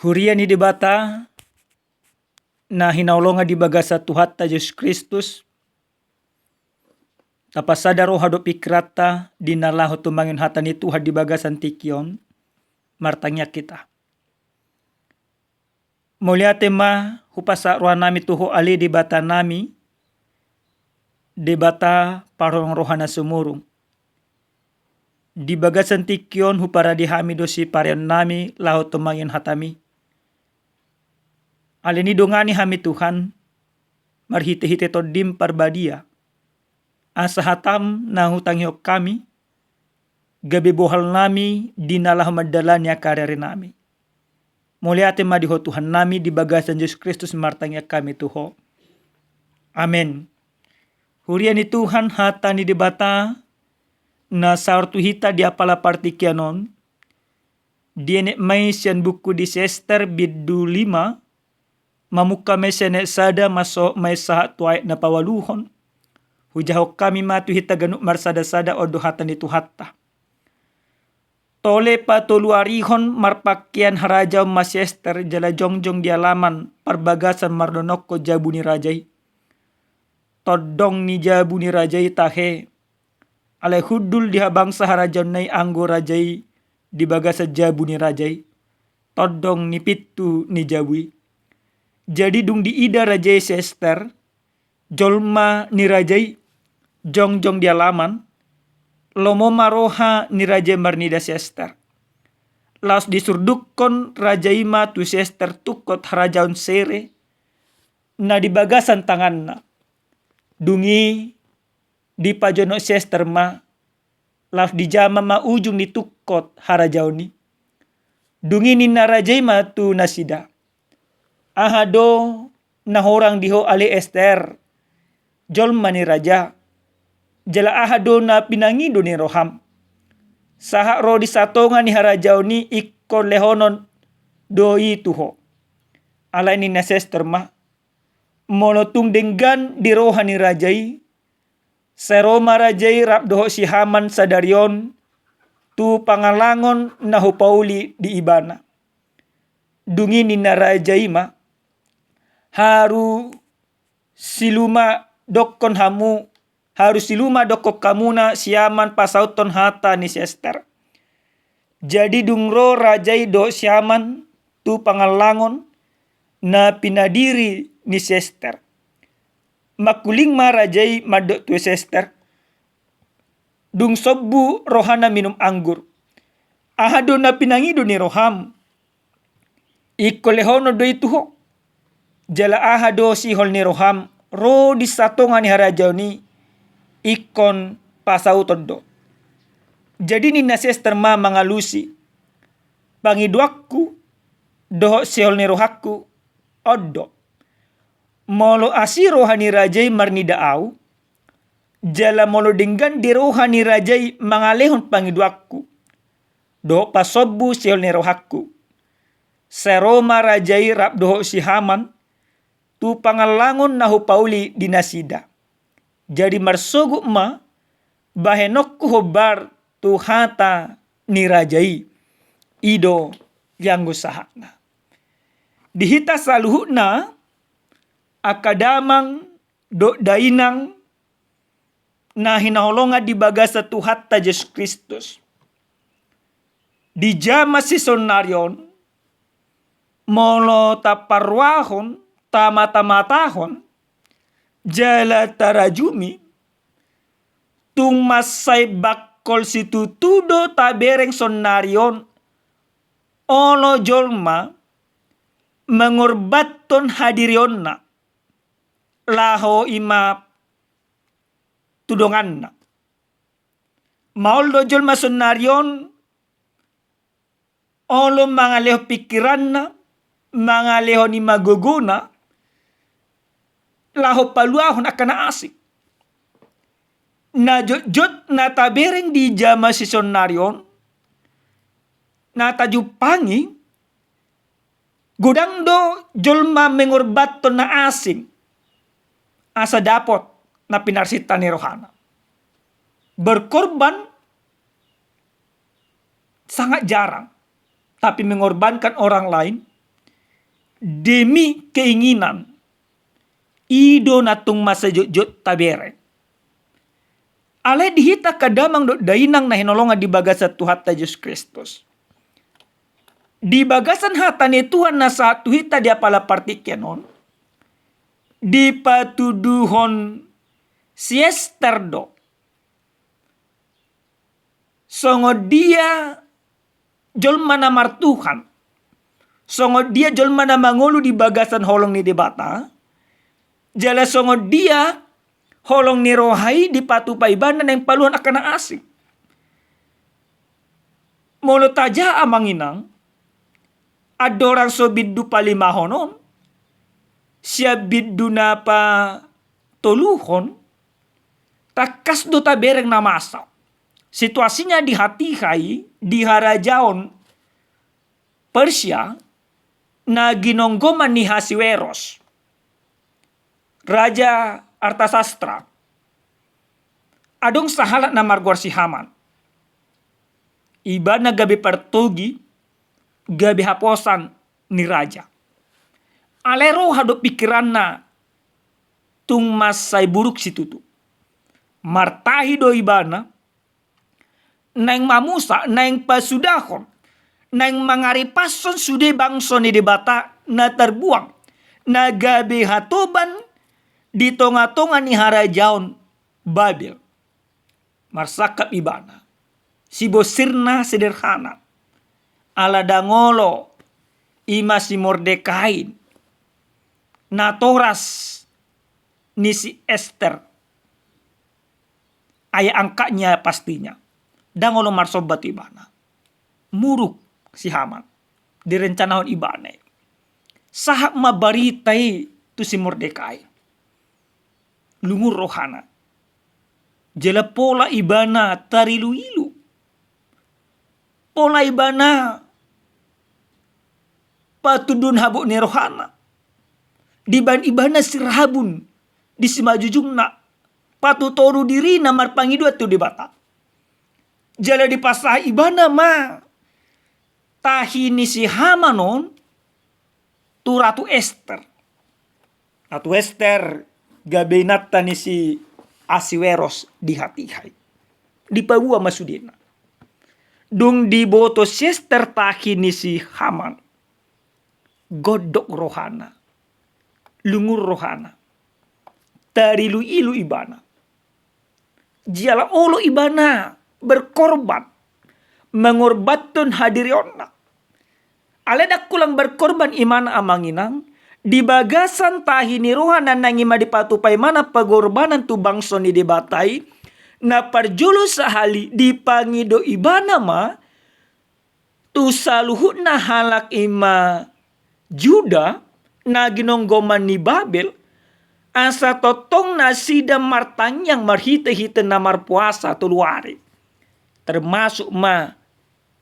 Huria ni debata na hinaulonga di baga sa Tuhan ta Yesus Kristus. Tapasada roha do pikrata dinalaho tumangin hata ni Tuhan di baga santikyon. Martangnya kita. Mulia tema hupasa roha nami tuho ali debata nami. Debata parong rohana sumurung. Di baga santikyon hupara dihami dosi parian nami laho tumangin hatami. Alini dongani hami Tuhan, marhite-hite to dim parbadia. Asa hatam na hutang yok kami, gabi bohal nami dinalah madalanya karere nami. Muliate madiho Tuhan nami di bagasan Yesus Kristus martangnya kami tuho. Amen. Huria ni Tuhan hata ni debata na sartu hita di apala partikianon. Dienek may siyan buku di Sester bidu 5. Mamuka mesene sada maso may sahat tuay na pawaluhon. Hujahok kami matu hita ganuk marsada-sada odo hata ni Tuhata. Tole patuluarihon marpakyan harajaw masyester jala jongjong di alaman parbagasan mardonok ko jabu ni rajay. Todong ni jabu ni rajay tahe. Alay hudul di habang sa harajaw nay anggo rajay di bagasa jabu ni rajay. Todong ni pitu ni jabui. Jadi dung di ida rajay sester, jolma ni rajay, jongjong di alaman, lomo maroha ni rajay marnida sester. Laos disurdukon rajay ma tu sester tukot harajaun sere, na di bagasan tangan na. Dungi di pajono sester ma, laos di jama ma ujung di tukot harajaun ni. Dungi ni na rajay ma tu nasida. Ahado na horang diho ali Esther. Jolma ni raja. Jala ahado na pinangido ni roham. Saha ro di satonga ni harajaw ni ikon lehonon doi tuho. Alay ni nasester ma. Monotung denggan di roha ni rajay. Seroma rajay rap doho si Haman sadarion. Tu pangalangon na hupauli di ibana. Dungi ni na rajay ma. Haru siluma dokon hamu, haru siluma dokok kamuna siaman pasauton hata ni sester. Jadi dungro rajay do siaman tu pangalangon na pinadiri ni sester. Makuling ma rajay madok tu sester. Dung sobu rohana minum anggur. Ahado na pinangido ni roham. Ikolehono do ituho. Jala ahado si hol ni roham ro di satonga ni harajaw ni ikon pasauton do. Jadi ni nasester ma mangalusi pangiduakku doho si hol ni rohaku oddo. Molo asi rohani rajay marnida au jala molo denggan di rohani rajay mangalehon pangiduakku doho pasobu si hol ni rohaku. Seroma rajay rap doho si Haman tu pangalangon na hupauli dinasida. Jadi marsugu ma bahenok hobar tu hata ni rajai. Ido yang usahana. Dihita saluhuna akadamang do dainang na hinaholonga di bagasa tu hatta Yesus Kristus. Di jama si sonarion molo taparwahon tamata-matahon jala tarajumi tung masay bakol situ tudo tabereng sonarion olo jolma mengorbaton hadirion na laho ima tudongan na mauldo jolma sonarion olo mangaleho pikiran na mangaleho ni maguguna laho paluahon akan asik. Na jot na tabereng di jama si sonarion. Na tajupangi. Gudang do jolma mengorbaton na asing. Asa dapot na pinarsita ni rohana. Berkorban sangat jarang. Tapi mengorbankan orang lain demi keinginan ido natung masa jot tabere. Ale dihita kadamang do dainang na hinolongan di bagasan Tuhan ta Yesus Kristus. Di bagasan hata ni Tuhan na sa tuhita dia pala partikenon. Di patuduhon siester do. Songo dia jolma na martuhan. Songo dia jolma na mangulu di bagasan holong ni debata. Jala songo dia holong ni rohai di patupai bana yang paluan akan asik. Molo taja amanginang. Adorang so biddu palimahonon. Siya biddu na pa toluhon. Takas do tabereng na masaw. Situasinya di Hatihay, di Harajaon Persia, na ginonggoman ni Hasiweros, Raja Artasastra. Adong sahalat na margor si Haman. Iba na gabi partogi, gabi haposan ni Raja. Alero hado pikiran na tung masay buruk si tutu. Martahi do ibana, nang mamusa, nang pasudahon, nang mangaripason sude bangso ni debata na terbuang, na gabi hatoban di tonga-tonga ni Harajaon Babel. Marsakap ibana, si bosirna sederhana, ala dangolo, ima si Mordekai, natoras ni si Esther, ayah angkanya pastinya. Dangolo marsobat ibana. Muruk si Haman. Direncanahon ibana. Sahak mabaritai tu si Mordekai. Lungur rohana. Jela pola ibana tarilu-ilu. Pola ibana patudun habuk ni rohana. Diban ibana sirhabun. Di simajujungna. Patutoru diri na marpangidua tu dibata. Jala di pasah ibana ma tahini si Hamanon tu Ratu Esther. Ratu Esther gabinata ni si Asiweros di Hatihay. Di pagua masudina. Dung di boto si Esther tahini si Haman. Godok rohana. Lungur rohana. Tarilu-ilu ibana. Jala olo ibana. Berkorban. Mengorbatun hadirionna. Aledak kulang berkorban imana amanginang. Di bagasan tahini rohana nangima dipatupai mana pagorbanan tu bangso ni dibatai. Na parjulu sahali dipangido ibana ma. Tu saluhut na halak ima Juda. Na ginonggoman ni Babel. Asa totong na sida martanyang marhite-hite na marpuasa tuluari. Termasuk ma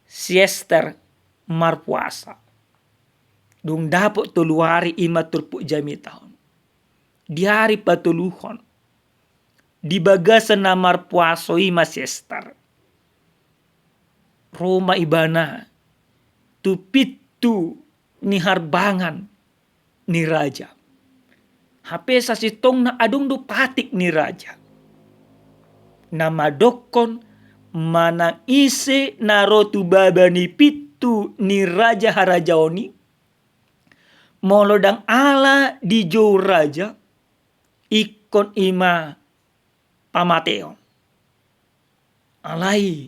siester marpuasa. Dung dapot tuluari ima turpuk jami tahun. Di hari patuluhon. Di bagasan na marpuaso ima siester. Roma ibana. Tupitu ni harbangan ni raja. Hape sa sitong na adung do patik ni raja. Namadokon manang ise narotu babani pitu ni raja Harajaoni. Molodang ala di jou raja. Ikon ima pamateon. Alai.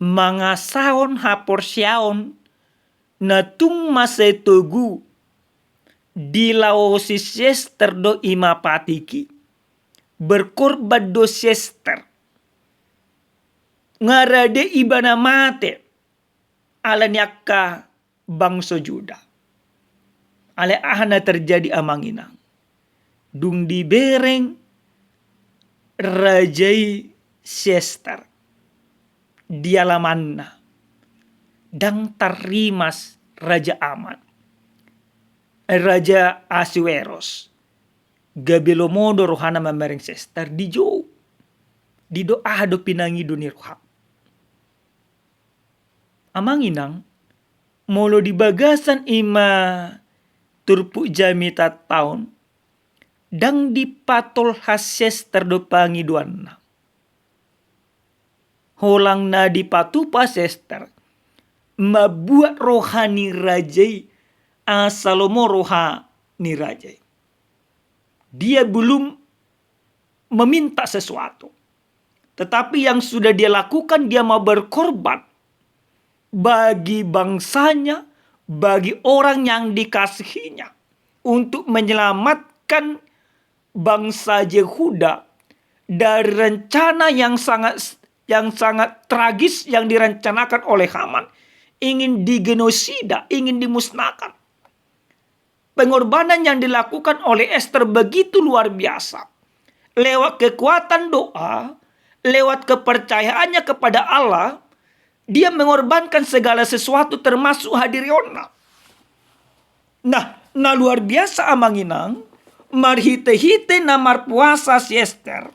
Mangasaon haporsyaon. Natung masetogu. Dilao si siester do ima patiki. Berkorban do siester. Ngarade ibana mate. Ala nyaka bangso Juda. Ale ahana terjadi amanginang. Dung dibereng rajai siester. Dialamanna. Dang tarimas Raja Aman. Raja Asiweros. Gabilomodo rohana mamereng siester di jauh. Di doa do pinangi dunia rohak. Amanginang Molo di bagasan ima turpu jamita taon. Dang dipatol hases terdopangi duanna. Holang na dipatupa sester. Mabuat rohani rajai. Salomo rohani rajai. Dia belum meminta sesuatu. Tetapi yang sudah dia lakukan, dia mau berkorban. Bagi bangsanya, bagi orang yang dikasihinya. Untuk menyelamatkan bangsa Yehuda dari rencana yang sangat tragis yang direncanakan oleh Haman. Ingin digenosida, ingin dimusnahkan. Pengorbanan yang dilakukan oleh Ester begitu luar biasa. Lewat kekuatan doa, lewat kepercayaannya kepada Allah, dia mengorbankan segala sesuatu termasuk Hadiriona. Nah luar biasa amanginang, marhite-hite namar puasa si Ester.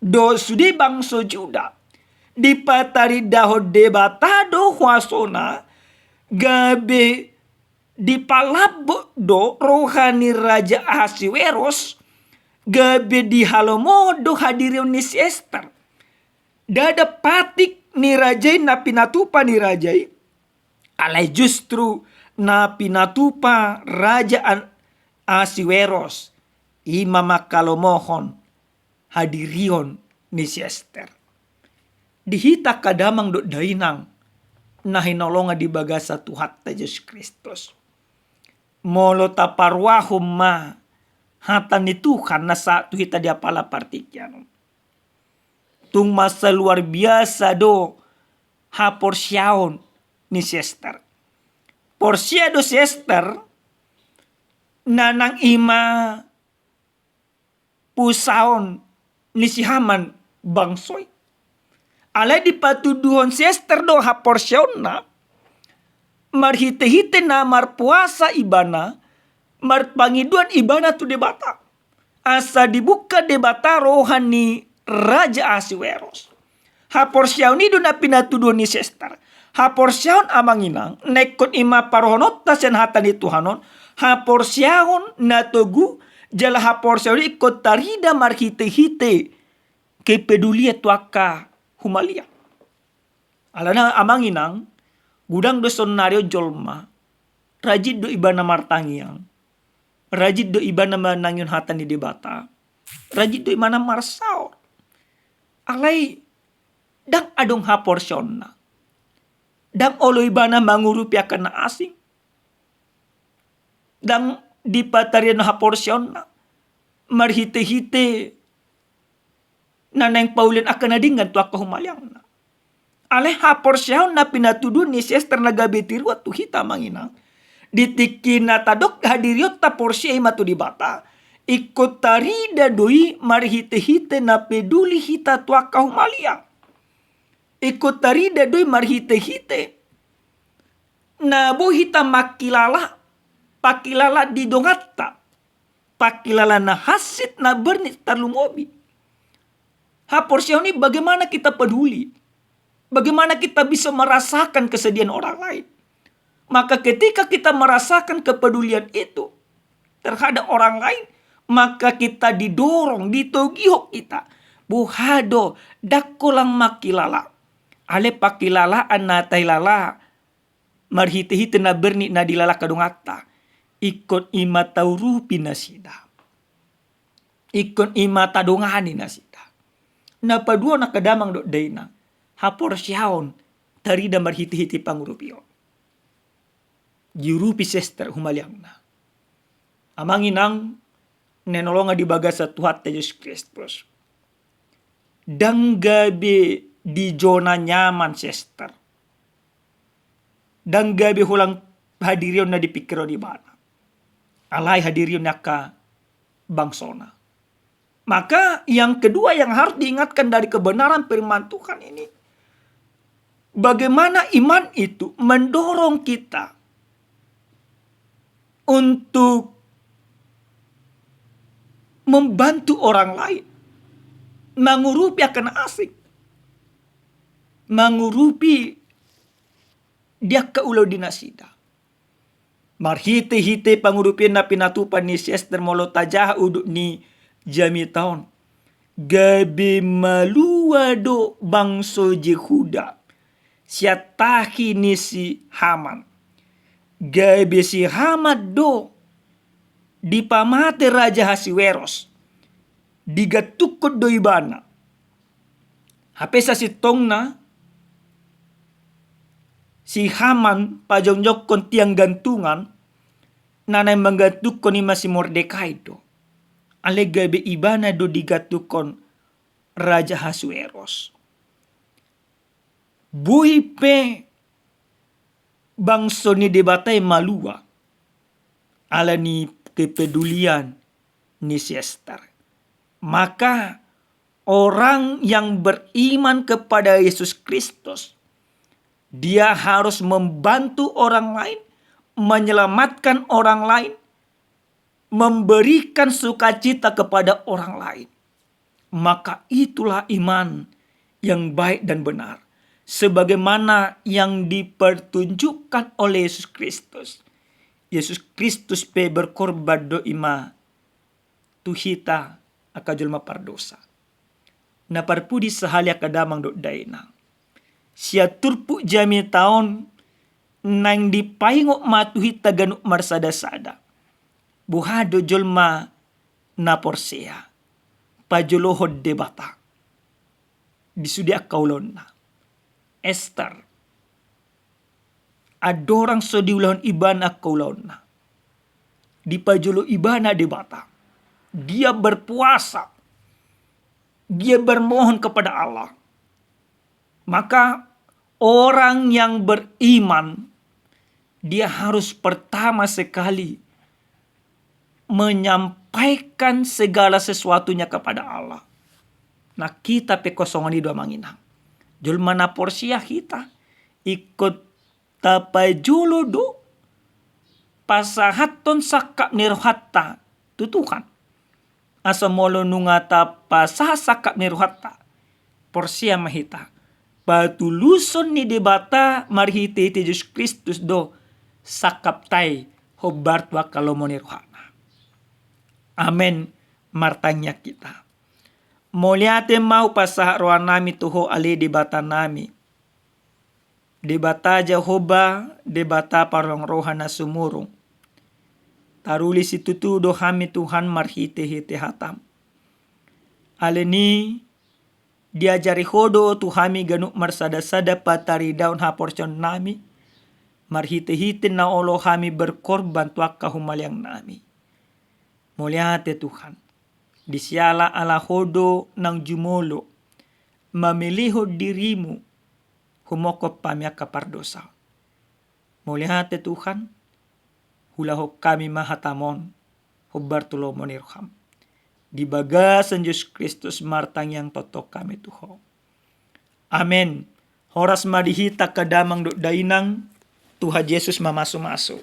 Do sudi bangso Juda. Dipatari daho debatado huasona. Gabe dipalabo do rohani Raja Ahasiweros. Gabe di halomodo hadirion ni si Ester. Dada patik ni rajai na pinatupa ni rajai. Alay justru na pinatupa Raja Ahasiweros. Ima makalomohon hadirion ni si Ester. Dihita kadamang do dainang na hinolonga di bagasa Tuhan ta Yesus Kristus. Molo taparwahum ma hatan ni Tuhan na sa tuhita dia pala partikyan. Tung masa luar biasa do ha porsyaon ni si Ester. Porsya do si Ester nanang ima pusaon ni si Haman bangsoy. Alay di patuduhon si Ester do ha porsyaon na. Marhite-hite na marpuasa ibana. Marpangiduan ibana tu debata. Asa dibuka debata rohani Raja Ahasiweros. Ha porsyaon ido na pinatuduhon ni si Ester. Ha porsyaon amanginang. Nekon ima parohonot na sen hatan ni Tuhanon. Ha porsyaon na togu. Jala ha porsyaon ikot tarida marhite-hite. Kepedulia tuaka humalia. Alana amanginang gudang do sonario jolma rajid do ibana martangiang, rajid do ibana manangyon hatan ni debata, rajid do ibana marsaor. Alay dang adong ha porsyon na. Dang olo ibana mangurupi akan na asing. Dang dipatarian ha porsyon na. Marhite-hite naneng paulen akan nadingan tu ako humalyang na. Aleh ha porsyaon na pinatudun ni si Ester nagabitirwa tu hita manginang. Ditikin na tadok hadiriot ta porsya matu di bata. Ikot tarida doi marhite-hite na peduli hita tu ako humalyang. Ikot tarida doi marhite-hite. Na bo hita makilala. Pakilala di dongata. Pakilala na hasit na bernit talumobi. Ha porsyaon ini bagaimana kita peduli. Bagaimana kita bisa merasakan kesedihan orang lain. Maka ketika kita merasakan kepedulian itu terhadap orang lain. Maka kita didorong, ditogihok kita. Buhado, dakolang makilala. Ale pakilala anatailala. Marhite-hite na berni na dilala kadungata. Ikon ima taurupi nasida. Ikon ima tadongani nasida. Napadua nakadamang do dayna. Haporsyaon tarida marhiti-hiti pangurupio. Girupi si Ester humalyang na. Amanginang nenolonga di bagasa Tuhan Yesus Kristus. Danggabe di zona nyaman si Ester. Danggabe hulang hadirion na dipikiro di bana. Alay hadirion na ka bangsona. Maka yang kedua yang harus diingatkan dari kebenaran firman Tuhan ini. Bagaimana iman itu mendorong kita untuk membantu orang lain. Mengurupi akan asing. Mengurupi dia ke ulau dinasida. Marhite-hite pangurupin na pinatupan ni si Esther molo tajah uduk ni jami taon. Gabi malua do bangso Jehuda. Siatahi ni si Haman. Gabi si Haman do dipamate Raja Hasiweros. Digatukod do ibana. Hapesa si tongna si Haman pajongjok kon tiang gantungan nanay manggantuk kon ima si Mordekai do. Ale gabi ibana do digatukon Raja Hasueros. Buhi pe bangso ni debatay malua ala ni kepedulian ni si Esther. Maka orang yang beriman kepada Yesus Kristus, dia harus membantu orang lain, menyelamatkan orang lain, memberikan sukacita kepada orang lain. Maka itulah iman yang baik dan benar. Sebagaimana yang dipertunjukkan oleh Yesus Kristus. Yesus Kristus pe berkorban do ima tuhita akajulma pardosa. Na parpudi sahali akadamang do dainang. Sia turpu jami taon nang dipaingo matuhi taganuk marsada-sada. Buhado jolma na porsea. Pajolohod debata. Disudi akaulon na. Esther. Adorang so diulahon ibana akaulon na. Di pajolo ibana debata. Dia berpuasa. Dia bermohon kepada Allah. Maka orang yang beriman, dia harus pertama sekali menyampaikan segala sesuatunya kepada Allah. Nah kita pekosongan di dua manginang. Jul mana porsia kita ikut tapai julu do pasahaton sakap nirhatta tutukan. Asamolo nungata pasah sakap nirhatta porsia mahita. Patuluson ni debata marhite Yesus Kristus do sakap tay hobartwa kalomonirhana. Amen martanya kita. Moliate mau pasah roa nami tuho ali debata nami. Debata Jehovah, debata parang rohana sumurung. Taruli situtu do hami Tuhan marhite-hite hatam. Aleni diajari hodo tuhami ganuk marsada-sada patari daun haporcon nami. Marhite-hite na olo hami berkorban tuak kahumaliang nami. Muliate Tuhan. Disiala ala hodo ng jumolo. Mamiliho dirimu. Humokop pamya kapardosa. Muliate Tuhan. Hulahok kami mahatamon. Hubartulo monirham. Di bagasan Yesus Kristus martang yang totok kami tuho. Amen. Horas madihita kadamang do dainang Tuhan Yesus mamasu-masu.